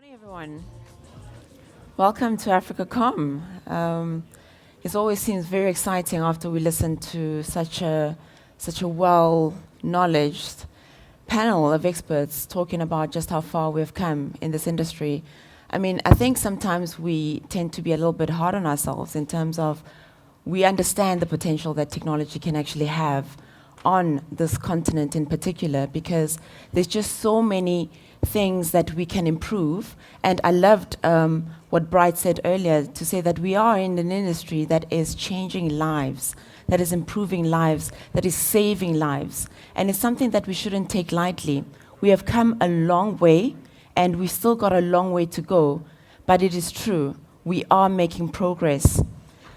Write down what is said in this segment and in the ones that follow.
Morning, everyone. Welcome to AfricaCom. It always seems very exciting after we listen to such a well-knowledged panel of experts talking about just how far we've come in this industry. I mean, I think sometimes we tend to be a little bit hard on ourselves in terms of we understand the potential that technology can actually have on this continent in particular, because there's just so many things that we can improve. And I loved what Bright said earlier, to say that we are in an industry that is changing lives, that is improving lives, that is saving lives. And it's something that we shouldn't take lightly. We have come a long way, and we've still got a long way to go. But it is true, we are making progress.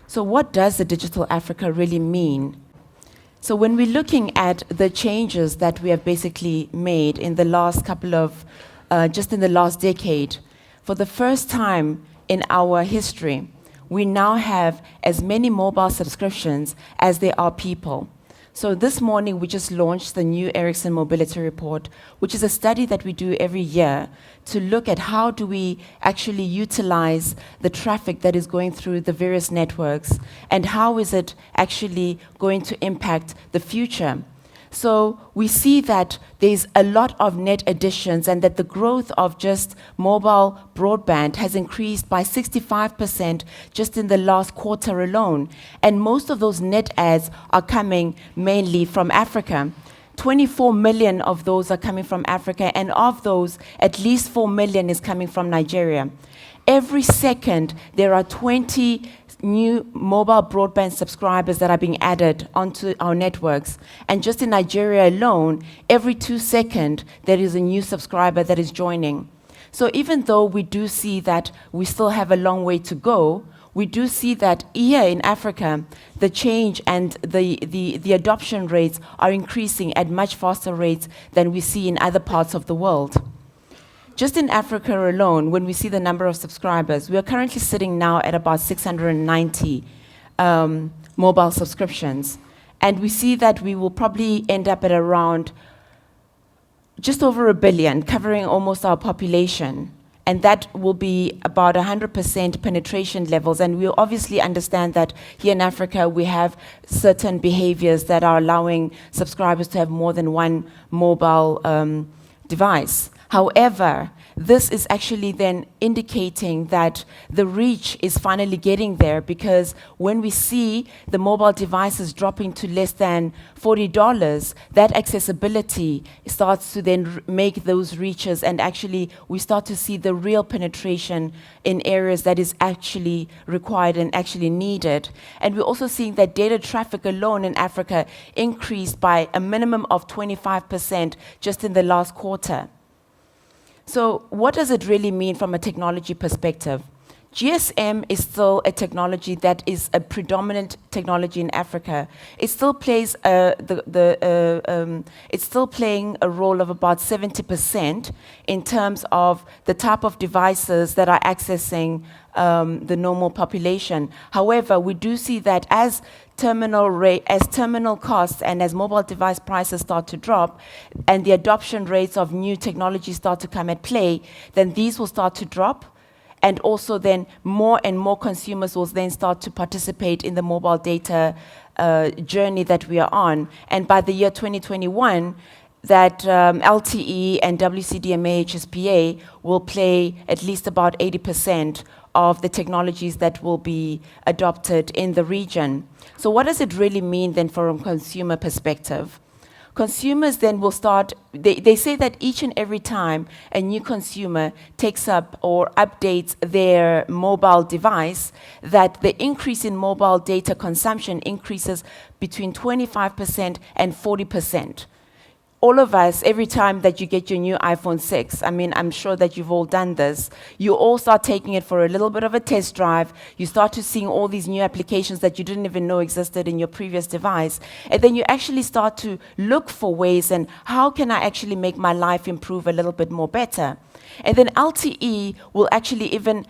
So what does the Digital Africa really mean? So when we're looking at the changes that we have basically made in the last couple of, just in the last decade, for the first time in our history, we now have as many mobile subscriptions as there are people. So this morning, we just launched the new Ericsson Mobility Report, which is a study that we do every year to look at how do we actually utilize the traffic that is going through the various networks, and how is it actually going to impact the future. So we see that there's a lot of net additions, and that the growth of just mobile broadband has increased by 65% just in the last quarter alone. And most of those net adds are coming mainly from Africa. 24 million of those are coming from Africa, and of those, at least 4 million is coming from Nigeria. Every second, there are 20 new mobile broadband subscribers that are being added onto our networks. And just in Nigeria alone, every 2 seconds, there is a new subscriber that is joining. So even though we do see that we still have a long way to go, we do see that here in Africa, the change and the adoption rates are increasing at much faster rates than we see in other parts of the world. Just in Africa alone, when we see the number of subscribers, we are currently sitting now at about 690 mobile subscriptions. And we see that we will probably end up at around just over 1 billion, covering almost our population. And that will be about 100% penetration levels. And we obviously understand that here in Africa, we have certain behaviors that are allowing subscribers to have more than one mobile device. However, this is actually then indicating that the reach is finally getting there, because when we see the mobile devices dropping to less than $40, that accessibility starts to then make those reaches, and actually we start to see the real penetration in areas that is actually required and actually needed. And we're also seeing that data traffic alone in Africa increased by a minimum of 25% just in the last quarter. So what does it really mean from a technology perspective? GSM is still a technology that is a predominant technology in Africa. It still plays it's still playing a role of about 70% in terms of the type of devices that are accessing the normal population. However, we do see that as terminal costs and as mobile device prices start to drop, and the adoption rates of new technologies start to come at play, then these will start to drop. And also then more and more consumers will then start to participate in the mobile data journey that we are on. And by the year 2021, that LTE and WCDMA HSPA will play at least about 80% of the technologies that will be adopted in the region. So what does it really mean then from a consumer perspective? Consumers then will start, they say that each and every time a new consumer takes up or updates their mobile device, that the increase in mobile data consumption increases between 25% and 40%. All of us, every time that you get your new iPhone 6, I mean, I'm sure that you've all done this, you all start taking it for a little bit of a test drive. You start to seeing all these new applications that you didn't even know existed in your previous device. And then you actually start to look for ways and how can I actually make my life improve a little bit more better? And then LTE will actually even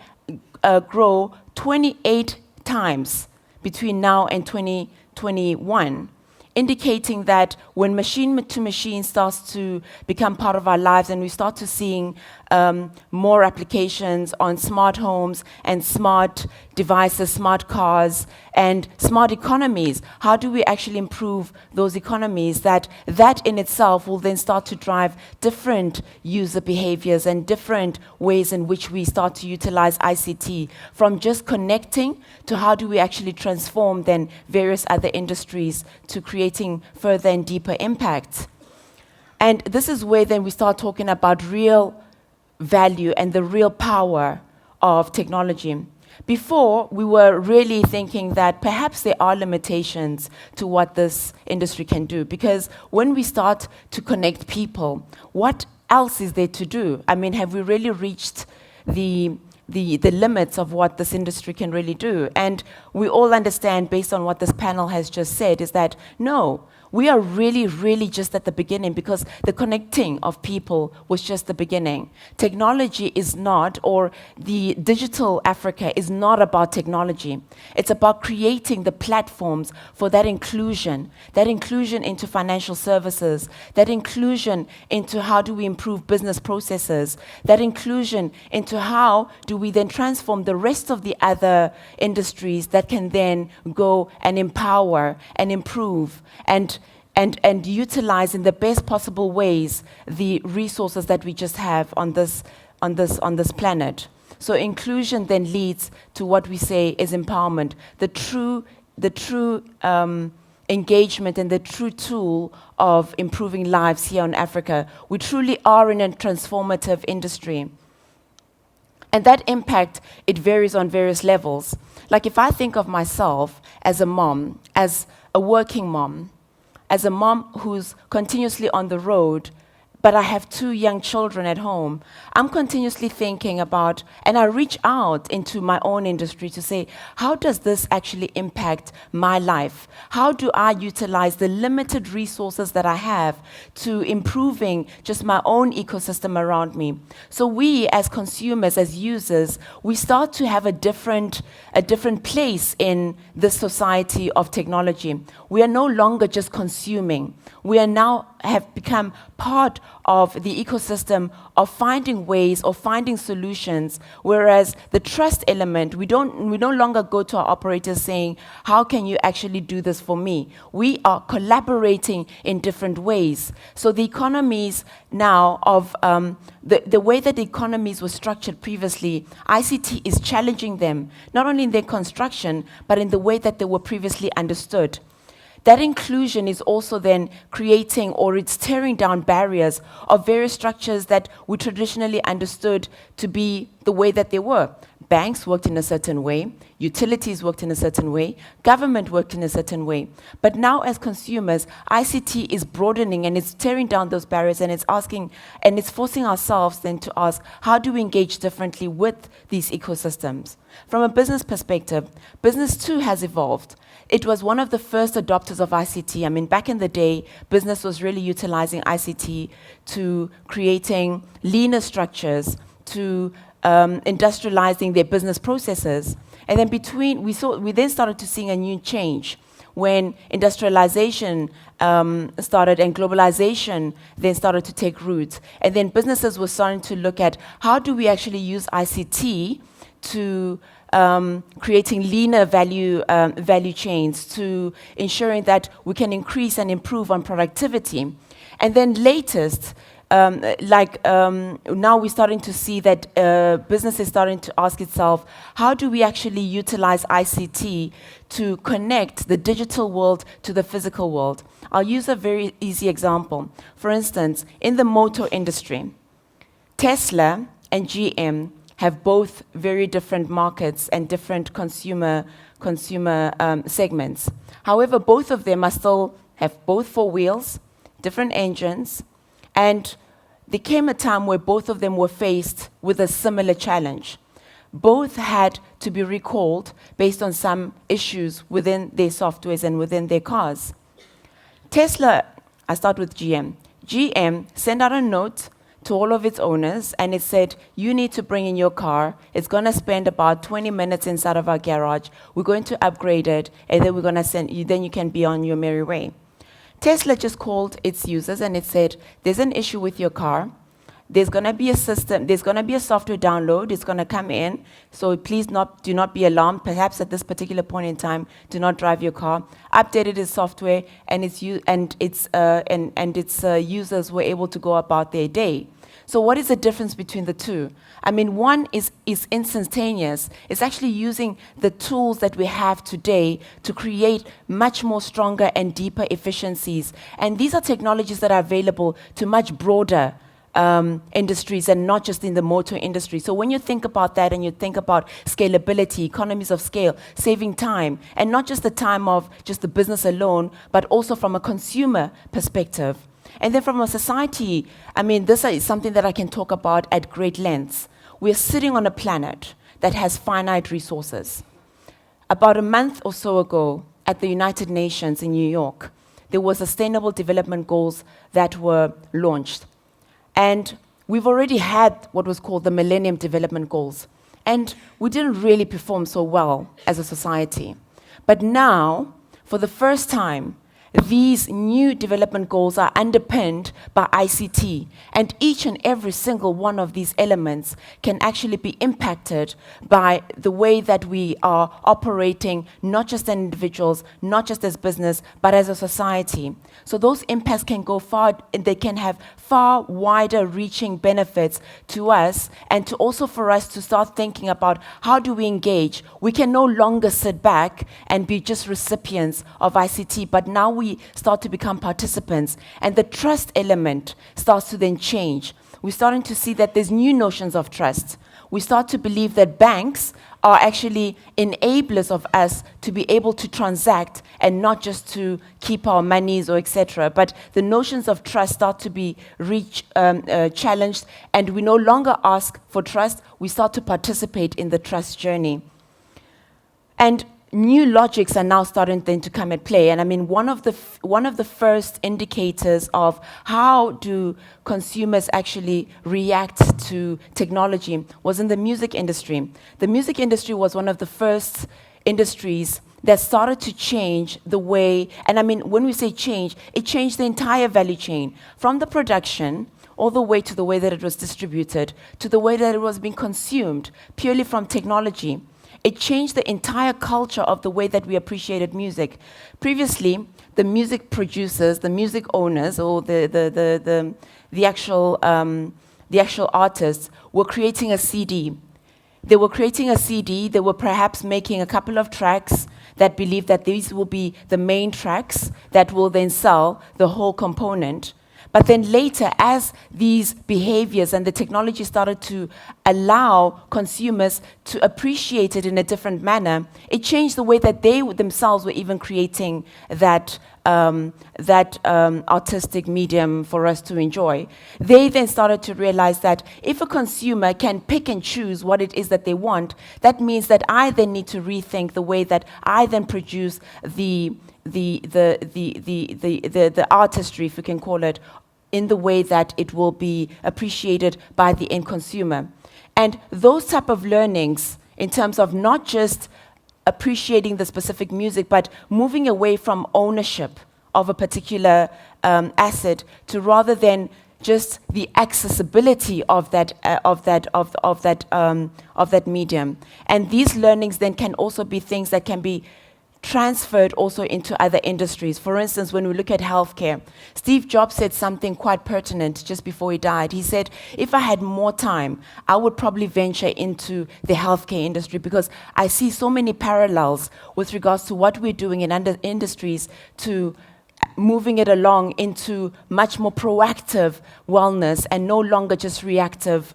grow 28 times between now and 2021. indicating that when machine-to-machine starts to become part of our lives and we start to seeing more applications on smart homes and smart devices, smart cars, and smart economies, how do we actually improve those economies that in itself will then start to drive different user behaviors and different ways in which we start to utilize ICT, from just connecting to how do we actually transform then various other industries to creating further and deeper impact. And this is where then we start talking about real value and the real power of technology. Before, we were really thinking that perhaps there are limitations to what this industry can do, because when we start to connect people, what else is there to do? I mean, have we really reached the limits of what this industry can really do? And we all understand, based on what this panel has just said, is that no, we are really, really just at the beginning, because the connecting of people was just the beginning. Technology is not, or the Digital Africa is not about technology. It's about creating the platforms for that inclusion into financial services, that inclusion into how do we improve business processes, that inclusion into how do we then transform the rest of the other industries that can then go and empower and improve and utilize in the best possible ways the resources that we just have on this planet. So inclusion then leads to what we say is empowerment, the true engagement and the true tool of improving lives here in Africa. We truly are in a transformative industry. And that impact, it varies on various levels. Like if I think of myself as a mom, as a working mom, as a mom who's continuously on the road, but I have 2 young children at home, I'm continuously thinking about, and I reach out into my own industry to say, how does this actually impact my life? How do I utilize the limited resources that I have to improving just my own ecosystem around me? So we, as consumers, as users, we start to have a different place in this society of technology. We are no longer just consuming. We are now have become part of the ecosystem of finding ways or finding solutions, whereas the trust element, we no longer go to our operators saying, how can you actually do this for me? We are collaborating in different ways. So the economies now of the way that the economies were structured previously, ICT is challenging them, not only in their construction, but in the way that they were previously understood. That inclusion is also then creating, or it's tearing down barriers of various structures that we traditionally understood to be the way that they were. Banks worked in a certain way, utilities worked in a certain way, government worked in a certain way. But now as consumers, ICT is broadening and it's tearing down those barriers, and it's asking, and it's forcing ourselves then to ask, how do we engage differently with these ecosystems? From a business perspective, business too has evolved. It was one of the first adopters of ICT. I mean, back in the day, business was really utilizing ICT to creating leaner structures, to industrializing their business processes. And then we then started to see a new change when industrialization started and globalization then started to take root. And then businesses were starting to look at, how do we actually use ICT to creating leaner value chains, to ensuring that we can increase and improve on productivity. And then latest, now we're starting to see that business is starting to ask itself, how do we actually utilize ICT to connect the digital world to the physical world? I'll use a very easy example. For instance, in the motor industry, Tesla and GM have both very different markets and different consumer segments. However, both of them are still have both 4 wheels, different engines, and there came a time where both of them were faced with a similar challenge. Both had to be recalled based on some issues within their softwares and within their cars. Tesla, I start with GM. GM sent out a note to all of its owners, and it said, you need to bring in your car. It's going to spend about 20 minutes inside of our garage. We're going to upgrade it, and then we're going to send you, then you can be on your merry way. Tesla just called its users and it said, there's an issue with your car. There's going to be a system, there's going to be a software download, it's going to come in, so please do not be alarmed. Perhaps at this particular point in time, do not drive your car. Updated its software, and its users were able to go about their day. So what is the difference between the two? I mean, one is instantaneous. It's actually using the tools that we have today to create much more stronger and deeper efficiencies. And these are technologies that are available to much broader industries and not just in the motor industry. So when you think about that and you think about scalability, economies of scale, saving time, and not just the time of just the business alone, but also from a consumer perspective. And then from a society, I mean, this is something that I can talk about at great lengths. We're sitting on a planet that has finite resources. About a month or so ago, at the United Nations in New York, there were Sustainable Development Goals that were launched. And we've already had what was called the Millennium Development Goals. And we didn't really perform so well as a society. But now, for the first time, these new development goals are underpinned by ICT, and each and every single one of these elements can actually be impacted by the way that we are operating, not just as individuals, not just as business, but as a society. So those impacts can go far, and they can have far wider reaching benefits to us, and to also for us to start thinking about how do we engage. We can no longer sit back and be just recipients of ICT, but now we start to become participants, and the trust element starts to then change. We're starting to see that there's new notions of trust. We start to believe that banks are actually enablers of us to be able to transact and not just to keep our monies or etc. But the notions of trust start to be challenged, and we no longer ask for trust, we start to participate in the trust journey. And new logics are now starting then to come at play. And I mean, one of the first indicators of how do consumers actually react to technology was in the music industry. The music industry was one of the first industries that started to change the way, and I mean, when we say change, it changed the entire value chain, from the production all the way to the way that it was distributed, to the way that it was being consumed, purely from technology. It changed the entire culture of the way that we appreciated music. Previously, the music producers, the music owners, or the actual artists were creating a CD. They were creating a CD. They were perhaps making a couple of tracks that believed that these will be the main tracks that will then sell the whole component. But then later, as these behaviors and the technology started to allow consumers to appreciate it in a different manner, it changed the way that they themselves were even creating that artistic medium for us to enjoy. They then started to realize that if a consumer can pick and choose what it is that they want, that means that I then need to rethink the way that I then produce the artistry, if we can call it, in the way that it will be appreciated by the end consumer. And those type of learnings, in terms of not just appreciating the specific music, but moving away from ownership of a particular asset to rather than just the accessibility of that medium. And these learnings then can also be things that can be transferred also into other industries. For instance, when we look at healthcare, Steve Jobs said something quite pertinent just before he died. He said, if I had more time, I would probably venture into the healthcare industry, because I see so many parallels with regards to what we're doing in other industries to moving it along into much more proactive wellness and no longer just reactive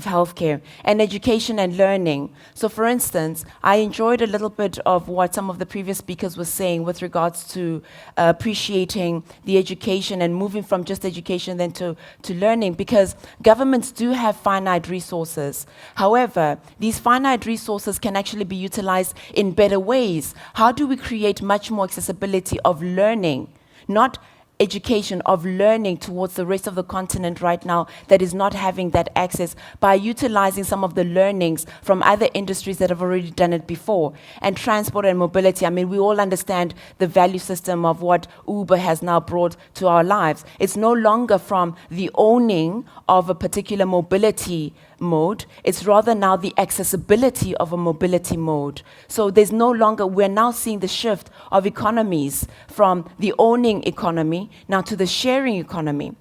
healthcare, and education and learning. So for instance, I enjoyed a little bit of what some of the previous speakers were saying with regards to appreciating the education and moving from just education then to learning, because governments do have finite resources. However, these finite resources can actually be utilized in better ways. How do we create much more accessibility of learning? Not education, of learning towards the rest of the continent right now that is not having that access, by utilizing some of the learnings from other industries that have already done it before. And transport and mobility, I mean, we all understand the value system of what Uber has now brought to our lives. It's no longer from the owning of a particular mobility mode, it's rather now the accessibility of a mobility mode. So there's no longer, we're now seeing the shift of economies from the owning economy now to the sharing economy.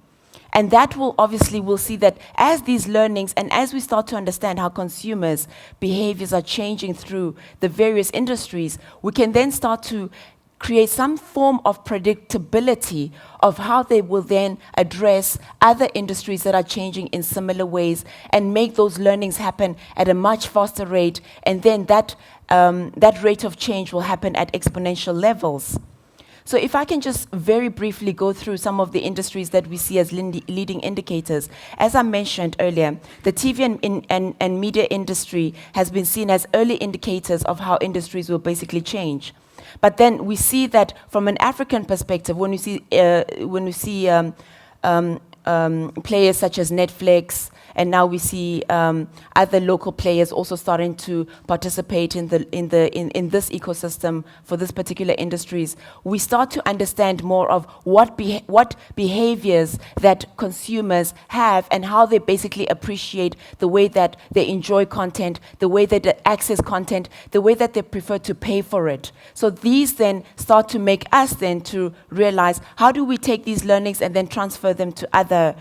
And that will obviously, we'll see that as these learnings and as we start to understand how consumers' behaviors are changing through the various industries, we can then start to create some form of predictability of how they will then address other industries that are changing in similar ways and make those learnings happen at a much faster rate. And then that rate of change will happen at exponential levels. So if I can just very briefly go through some of the industries that we see as leading indicators. As I mentioned earlier, the TV and media industry has been seen as early indicators of how industries will basically change. But then we see that from an African perspective, when we see players such as Netflix, and now we see other local players also starting to participate in this ecosystem for this particular industries. We start to understand more of what behaviors that consumers have and how they basically appreciate the way that they enjoy content, the way that they access content, the way that they prefer to pay for it. So these then start to make us then to realize how do we take these learnings and then transfer them to other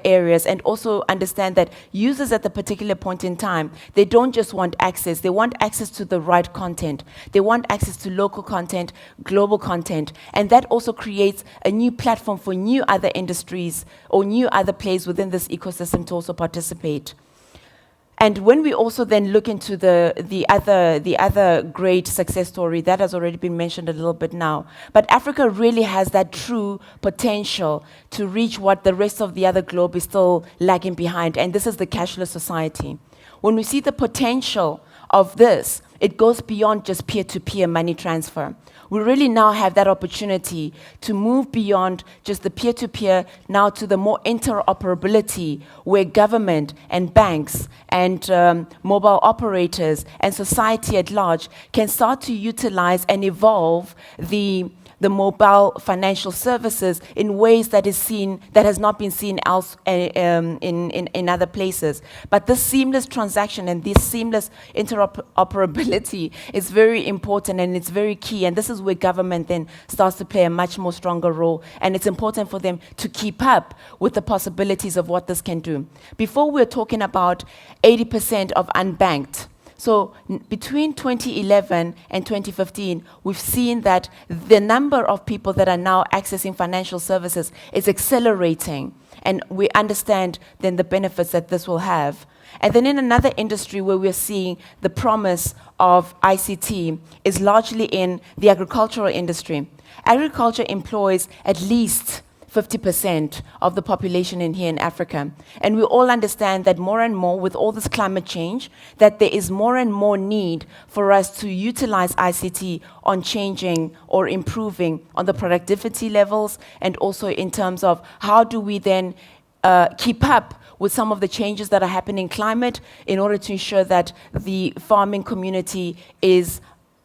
areas, and also understand that users at the particular point in time, they don't just want access, they want access to the right content. They want access to local content, global content, and that also creates a new platform for new other industries or new other players within this ecosystem to also participate. And when we also then look into the other great success story, that has already been mentioned a little bit now, but Africa really has that true potential to reach what the rest of the other globe is still lagging behind, and this is the cashless society. When we see the potential of this, it goes beyond just peer-to-peer money transfer. We really now have that opportunity to move beyond just the peer-to-peer now to the more interoperability, where government and banks and mobile operators and society at large can start to utilize and evolve the mobile financial services in ways that has not been seen else in other places. But this seamless transaction and this seamless interoperability is very important, and it's very key. And this is where government then starts to play a much more stronger role. And it's important for them to keep up with the possibilities of what this can do. Before, we were talking about 80% of unbanked. So between 2011 and 2015, we've seen that the number of people that are now accessing financial services is accelerating. And we understand then the benefits that this will have. And then in another industry where we're seeing the promise of ICT is largely in the agricultural industry. Agriculture employs at least 50% of the population here in Africa. And we all understand that more and more with all this climate change, that there is more and more need for us to utilize ICT on changing or improving on the productivity levels, and also in terms of how do we then keep up with some of the changes that are happening in climate in order to ensure that the farming community is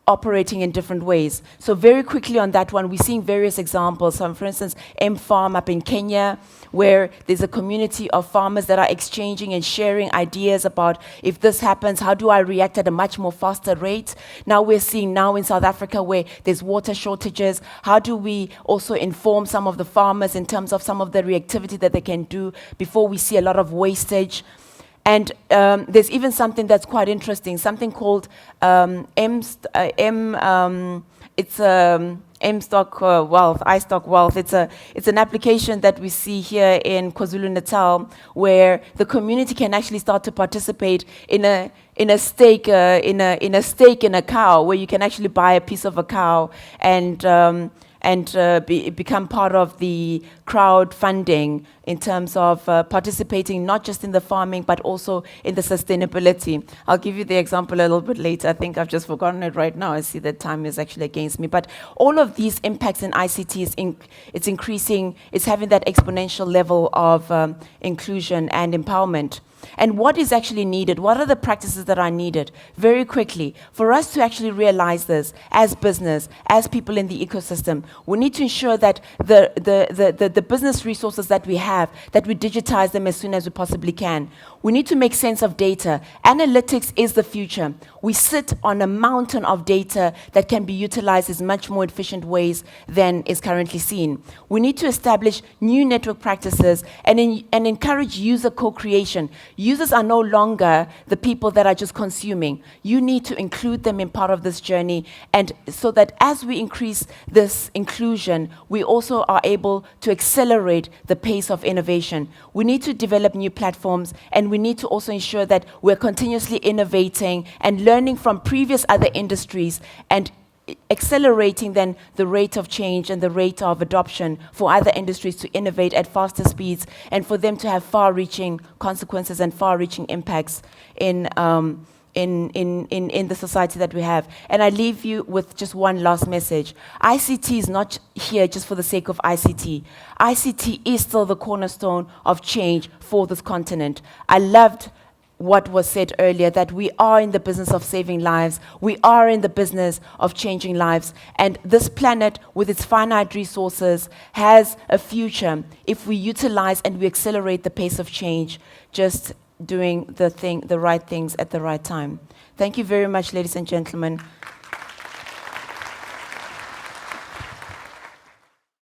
operating in different ways. So very quickly on that one, we're seeing various examples. For instance, M-Farm up in Kenya, where there's a community of farmers that are exchanging and sharing ideas about, if this happens, how do I react at a much more faster rate? Now we're seeing now in South Africa where there's water shortages, how do we also inform some of the farmers in terms of some of the reactivity that they can do before we see a lot of wastage? And there's even something that's quite interesting, something called iStock Wealth. It's an application that we see here in KwaZulu-Natal, where the community can actually start to participate in a stake in a cow, where you can actually buy a piece of a cow and and become part of the crowdfunding in terms of participating not just in the farming but also in the sustainability. I'll give you the example a little bit later. I think I've just forgotten it right now. I see that time is actually against me. But all of these impacts in ICT it's increasing, it's having that exponential level of inclusion and empowerment. And what is actually needed? What are the practices that are needed? Very quickly, for us to actually realize this as business, as people in the ecosystem, we need to ensure that the business resources that we have, that we digitize them as soon as we possibly can. We need to make sense of data. Analytics is the future. We sit on a mountain of data that can be utilized in much more efficient ways than is currently seen. We need to establish new network practices and encourage user co-creation. Users are no longer the people that are just consuming. You need to include them in part of this journey, and so that as we increase this inclusion, we also are able to accelerate the pace of innovation. We need to develop new platforms, and we need to also ensure that we're continuously innovating and learning from previous other industries and accelerating then the rate of change and the rate of adoption for other industries to innovate at faster speeds and for them to have far-reaching consequences and far-reaching impacts in the society that we have. And I leave you with just one last message. ICT is not here just for the sake of ICT. ICT is still the cornerstone of change for this continent. I loved what was said earlier, that we are in the business of saving lives, we are in the business of changing lives, and this planet with its finite resources has a future if we utilize and we accelerate the pace of change, just doing the right things at the right time. Thank you very much, ladies and gentlemen.